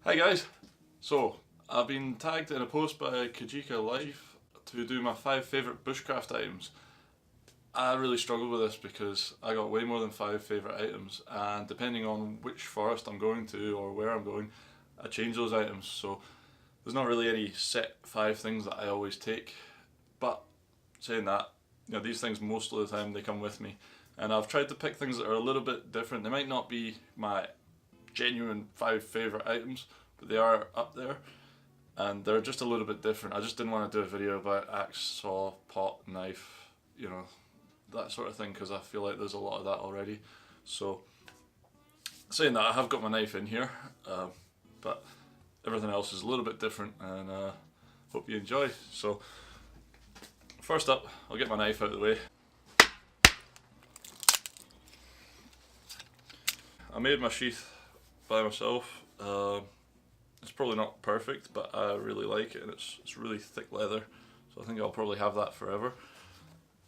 Hi guys! So, I've been tagged in a post by Kajika Life to do my 5 favourite bushcraft items. I really struggle with this because I got way more than 5 favourite items, and depending on which forest I'm going to or where I'm going, I change those items. So there's not really any set 5 things that I always take. But saying that, these things most of the time they come with me. And I've tried to pick things that are a little bit different. They might not be my genuine 5 favourite items, but they are up there and they're just a little bit different. I just didn't want to do a video about axe, saw, pot, knife, that sort of thing, because I feel like there's a lot of that already. So saying that, I have got my knife in here, but everything else is a little bit different, and hope you enjoy. So first up, I'll get my knife out of the way. I made my sheath by myself. It's probably not perfect, but I really like it, and it's really thick leather, so I think I'll probably have that forever.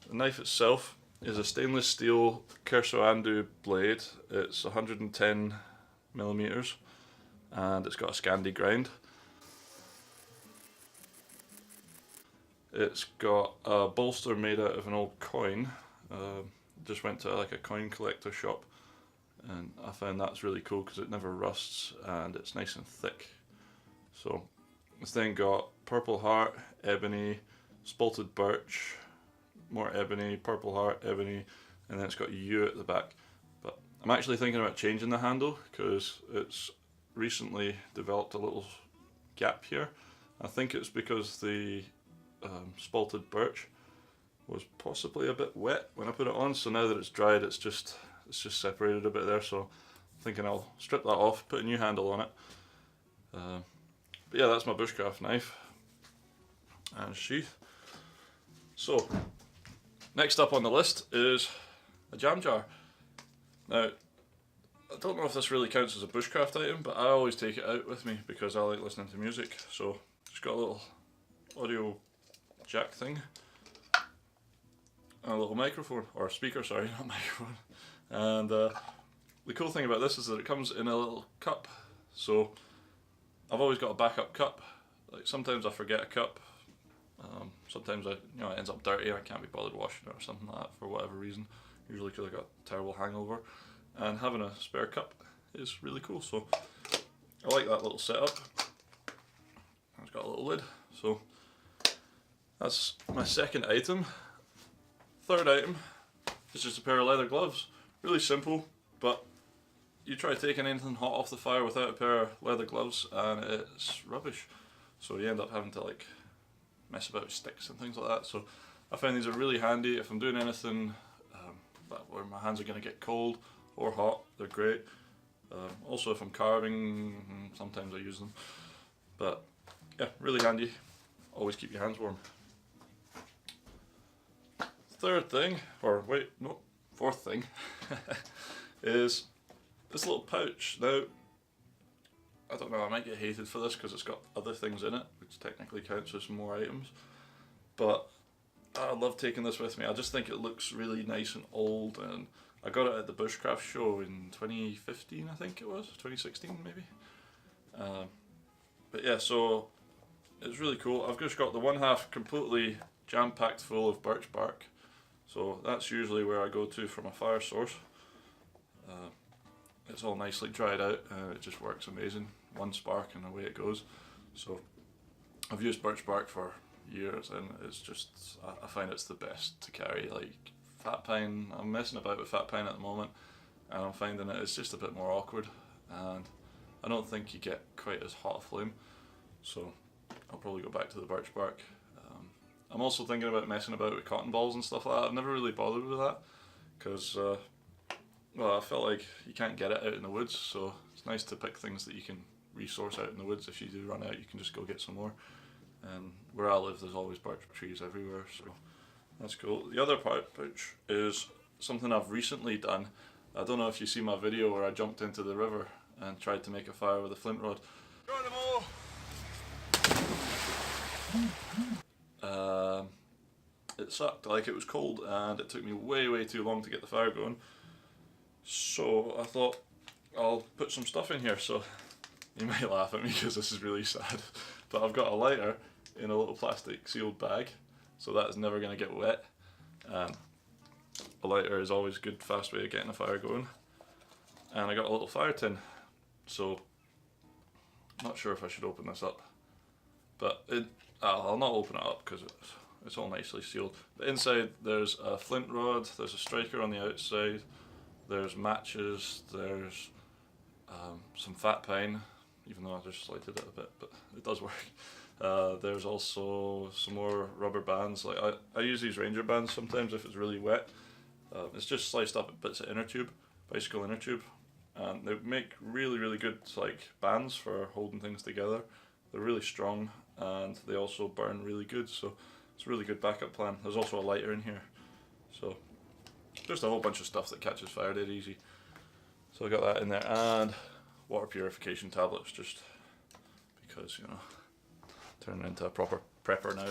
The knife itself is a stainless steel Kerso blade. It's 110mm and it's got a Scandi grind. It's got a bolster made out of an old coin. Just went to like a coin collector shop, and I found that's really cool because it never rusts and it's nice and thick. So this thing got purple heart, ebony, spalted birch, more ebony, purple heart, ebony, and then it's got U at the back. But I'm actually thinking about changing the handle because it's recently developed a little gap here. I think it's because the spalted birch was possibly a bit wet when I put it on, so now that it's dried, it's just separated a bit there. So I'm thinking I'll strip that off, put a new handle on it. But yeah, that's my bushcraft knife and sheath. So next up on the list is a jam jar. Now, I don't know if this really counts as a bushcraft item, but I always take it out with me because I like listening to music. So just got a little audio jack thing and a little microphone, or speaker, sorry, not microphone. And the cool thing about this is that it comes in a little cup. So I've always got a backup cup. Like sometimes I forget a cup. Sometimes it ends up dirty. I can't be bothered washing it or something like that for whatever reason. Usually because I got a terrible hangover. And having a spare cup is really cool. So I like that little setup. It's got a little lid. So that's my second item. Third item is just a pair of leather gloves. Really simple, but you try taking anything hot off the fire without a pair of leather gloves and it's rubbish. So you end up having to like mess about with sticks and things like that. So I find these are really handy if I'm doing anything where my hands are going to get cold or hot. They're great. Also if I'm carving, sometimes I use them. But yeah, really handy. Always keep your hands warm. Third thing, or wait, no, fourth thing, is this little pouch. Now, I don't know, I might get hated for this because it's got other things in it, which technically counts as more items, but I love taking this with me. I just think it looks really nice and old, and I got it at the Bushcraft show in 2015, I think it was, 2016 maybe. But yeah, so it's really cool. I've just got the one half completely jam-packed full of birch bark. So that's usually where I go to for my fire source. It's all nicely dried out and it just works amazing. One spark and away it goes. So I've used birch bark for years and it's just, I find it's the best to carry. Like fat pine, I'm messing about with fat pine at the moment and I'm finding it's just a bit more awkward and I don't think you get quite as hot a flame. So I'll probably go back to the birch bark. I'm also thinking about messing about with cotton balls and stuff like that. I've never really bothered with that because, well, I felt like you can't get it out in the woods, so it's nice to pick things that you can resource out in the woods. If you do run out, you can just go get some more. And where I live, there's always birch trees everywhere, so that's cool. The other pouch is something I've recently done. I don't know if you see my video where I jumped into the river and tried to make a fire with a flint rod. It sucked, like it was cold and it took me way too long to get the fire going. So I thought I'll put some stuff in here. So You might laugh at me because this is really sad, but I've got a lighter in a little plastic sealed bag, so that's never going to get wet. A lighter is always a good fast way of getting a fire going. And I got a little fire tin, so I'm not sure if I should open this up, but I'll not open it up because it's all nicely sealed. But inside there's a flint rod, there's a striker on the outside, there's matches, there's some fat pine, even though I just slighted it a bit, but it does work. There's also some more rubber bands. Like I use these Ranger bands sometimes if it's really wet. It's just sliced up bits of inner tube, bicycle inner tube, and they make really good like bands for holding things together. They're really strong and they also burn really good, so it's a really good backup plan. There's also a lighter in here, so just a whole bunch of stuff that catches fire dead easy. So I got that in there, and water purification tablets, just because, you know, turning into a proper prepper now.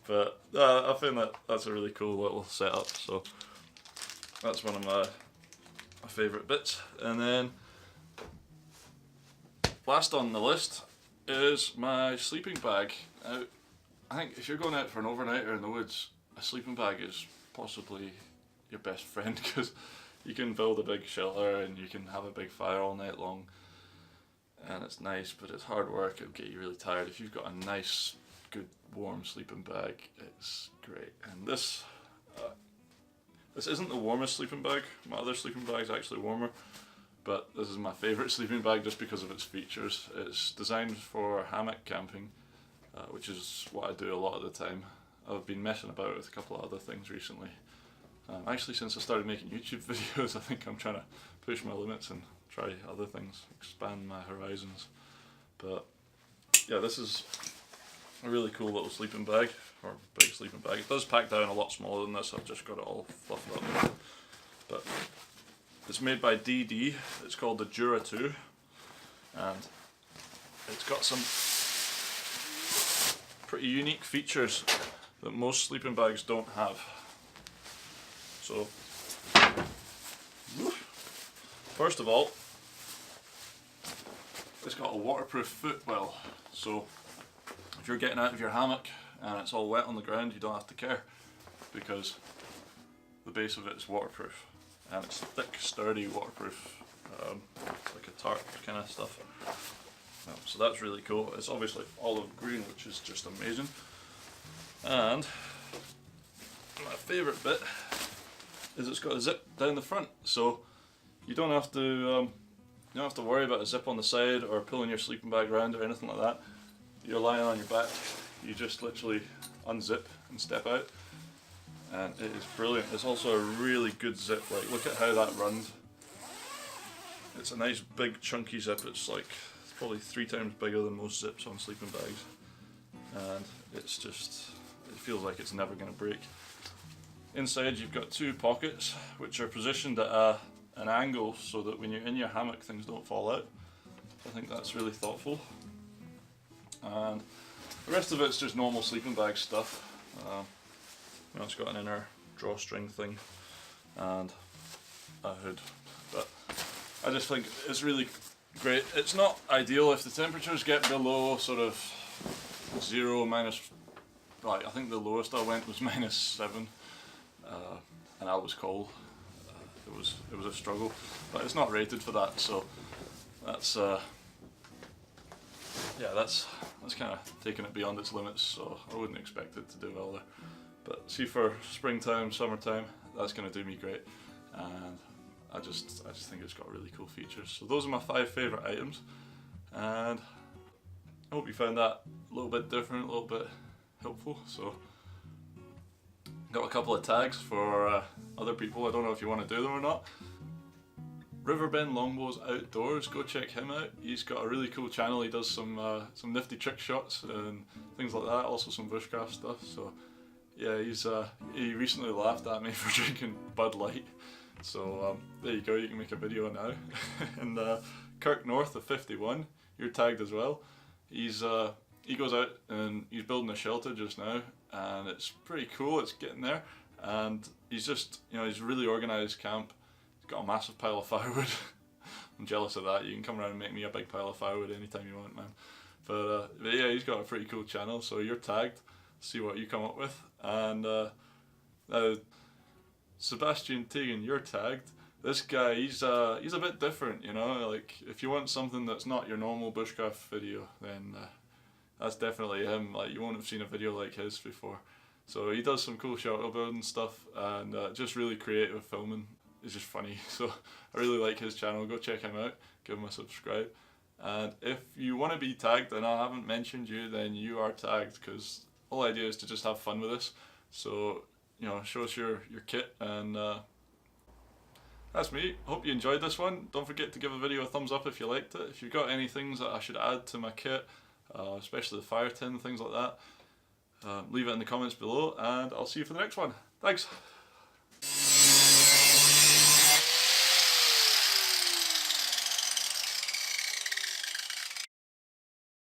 But I think that's a really cool little setup, so that's one of my favourite bits. And then last on the list is my sleeping bag. Now, I think if you're going out for an overnighter in the woods, a sleeping bag is possibly your best friend, because you can build a big shelter and you can have a big fire all night long, and it's nice, but it's hard work. It'll get you really tired. If you've got a nice, good, warm sleeping bag, it's great. And this isn't the warmest sleeping bag. My other sleeping bag is actually warmer, but this is my favourite sleeping bag just because of its features. It's designed for hammock camping, which is what I do a lot of the time. I've been messing about with a couple of other things recently. Actually, since I started making YouTube videos, I think I'm trying to push my limits and try other things, expand my horizons. But yeah, this is a really cool little sleeping bag, or big sleeping bag. It does pack down a lot smaller than this. I've just got it all fluffed up. But it's made by DD. It's called the Jura 2, and it's got some pretty unique features that most sleeping bags don't have. So, first of all, it's got a waterproof footwell, so if you're getting out of your hammock and it's all wet on the ground, you don't have to care, because the base of it is waterproof, and it's thick, sturdy, waterproof, like a tarp kind of stuff. So that's really cool. It's obviously olive green, which is just amazing. And my favourite bit is it's got a zip down the front, so you don't have to worry about a zip on the side or pulling your sleeping bag around or anything like that. You're lying on your back, you just literally unzip and step out, and it is brilliant. It's also a really good zip. Like, look at how that runs. It's a nice big chunky zip. It's probably 3 times bigger than most zips on sleeping bags, and it feels like it's never going to break. Inside you've got 2 pockets which are positioned at an angle so that when you're in your hammock things don't fall out. I think that's really thoughtful. And the rest of it's just normal sleeping bag stuff. You know, it's got an inner drawstring thing and a hood, but I just think it's really great. It's not ideal if the temperatures get below sort of 0, minus, right, I think the lowest I went was -7. And I was cold. It was a struggle, but it's not rated for that, so that's yeah, that's kind of taking it beyond its limits. So I wouldn't expect it to do well there. But see, for springtime, summertime, that's going to do me great, and I just think it's got really cool features. So those are my 5 favourite items, and I hope you found that a little bit different, a little bit helpful. So got a couple of tags for other people. I don't know if you want to do them or not. Riverbend Longbows Outdoors, go check him out. He's got a really cool channel. He does some nifty trick shots and things like that, also some bushcraft stuff. So yeah, he recently laughed at me for drinking Bud Light. So there you go, you can make a video now. And Kirk North of 51, you're tagged as well. He goes out and he's building a shelter just now, and it's pretty cool. It's getting there, and he's just, you know, he's really organised camp. He's got a massive pile of firewood, I'm jealous of that. You can come around and make me a big pile of firewood anytime you want, man. But yeah, he's got a pretty cool channel, so you're tagged. See what you come up with. And Sebastian Tegan, you're tagged. This guy, he's a bit different, you know. Like, if you want something that's not your normal bushcraft video, then that's definitely him. Like, you won't have seen a video like his before. So he does some cool shelter building stuff, and just really creative filming. It's just funny. So I really like his channel. Go check him out. Give him a subscribe. And if you want to be tagged and I haven't mentioned you, then you are tagged, because the whole idea is to just have fun with this. So, you know, show us your kit, and that's me. Hope you enjoyed this one. Don't forget to give a video a thumbs up if you liked it. If you've got any things that I should add to my kit, especially the fire tin, things like that, leave it in the comments below, and I'll see you for the next one. Thanks!